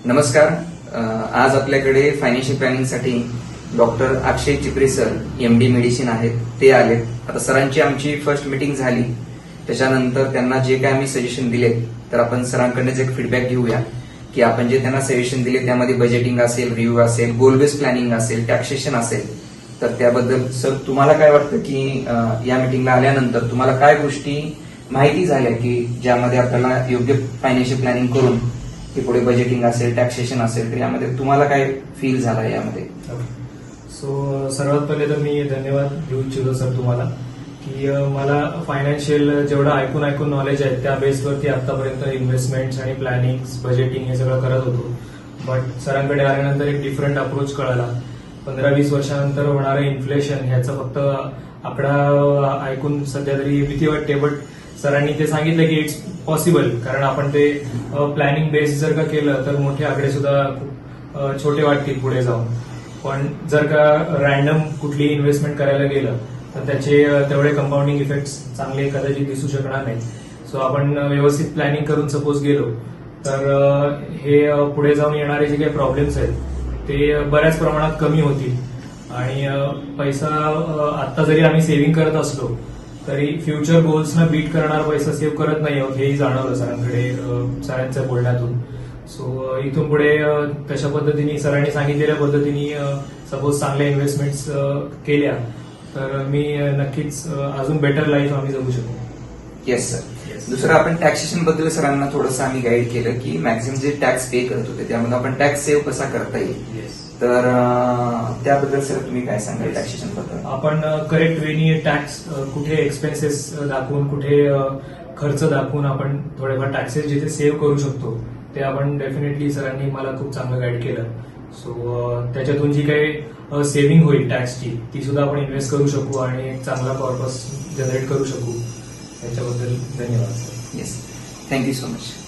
नमस्कार. आज आपल्याकडे फायनान्शियल प्लॅनिंगसाठी डॉक्टर अक्षय चिपरे सर MD मेडिसिन आहेत, ते आलेत. आता सरांची आमची फर्स्ट मीटिंग झाली, त्याच्यानंतर त्यांना जे काय आम्ही सजेशन दिले तर आपण सरांकडूनच एक फीडबॅक घेऊया की आपण जे त्यांना सजेशन दिले त्यामध्ये बजेटिंग असेल, रिव्ह्यू असेल, गोल बेस्ड प्लॅनिंग असेल, टॅक्सेशन असेल, तर त्याबद्दल सर तुम्हाला काय वाटतं की या मीटिंगला आल्यानंतर तुम्हाला काय गोष्टी माहिती झाल्या की ज्यामध्ये आपल्याला योग्य फायनान्शियल प्लॅनिंग करून की पुढे बजेटिंग असेल, टॅक्सेशन असेल, तर यामध्ये तुम्हाला काय फील झाला यामध्ये? सो सर्वात पहिले तर मी धन्यवाद देऊ इच्छितो सर तुम्हाला की मला फायनान्शियल जेवढं ऐकून नॉलेज आहे त्या बेसवरती आतापर्यंत इन्व्हेस्टमेंट्स आणि प्लॅनिंग, बजेटिंग हे सगळं करत होतो. बट सरांकडे आल्यानंतर एक डिफरंट अप्रोच कळाला. 15-20 वर्षानंतर होणारं इन्फ्लेशन ह्याचा फक्त आकडा ऐकून सध्या तरी भीती वाटते, बट सरांनी ते सांगितलं की इट्स पॉसिबल, कारण आपण ते प्लॅनिंग बेस जर का केलं तर मोठे आकडे सुद्धा छोटे वाटतील पुढे जाऊन. पण जर का रॅन्डम कुठली इन्व्हेस्टमेंट करायला गेलं तर त्याचे तेवढे कंपाऊंडिंग इफेक्ट्स चांगले कदाचित दिसू शकणार नाहीत. सो आपण व्यवस्थित प्लॅनिंग करून सपोज गेलो तर हे पुढे जाऊन येणारे जे काही प्रॉब्लेम्स आहेत ते बऱ्याच प्रमाणात कमी होतील. आणि पैसा आता जरी आम्ही सेव्हिंग करत असलो तरी फ्युचर गोल्सना बीट करणारा पैसा सेव्ह करत नाही आहोत हेही जाणवलं सरांच्या बोलण्यातून. सो इथून पुढे तशा पद्धतीने सरांनी सांगितलेल्या पद्धतीने सपोज चांगल्या इन्व्हेस्टमेंट्स केल्या तर मी नक्कीच अजून बेटर लाईफ आम्ही जगू शकतो. Yes sir. दुसरं आपण टॅक्सेशन बद्दल सरांना थोडंसं आम्ही गाईड केलं की मॅक्झिमम जे टॅक्स पे करत होते त्यामध्ये आपण टॅक्स सेव्ह कसा करता येईल, तर त्याबद्दल सर तुम्ही काय सांगाल टॅक्सेशन बद्दल? आपण करेक्ट वेनी टॅक्स कुठे एक्सपेन्सेस दाखवून, कुठे खर्च दाखवून आपण थोडेफार टॅक्सेस जिथे सेव्ह करू शकतो ते आपण डेफिनेटली सरांनी मला खूप चांगलं गाईड केलं. सो त्याच्यातून जी काही सेव्हिंग होईल टॅक्सची ती सुद्धा आपण इन्व्हेस्ट करू शकू आणि एक चांगला पर्पस जनरेट करू शकू. त्याच्याबद्दल धन्यवाद sir. Yes, thank you so much.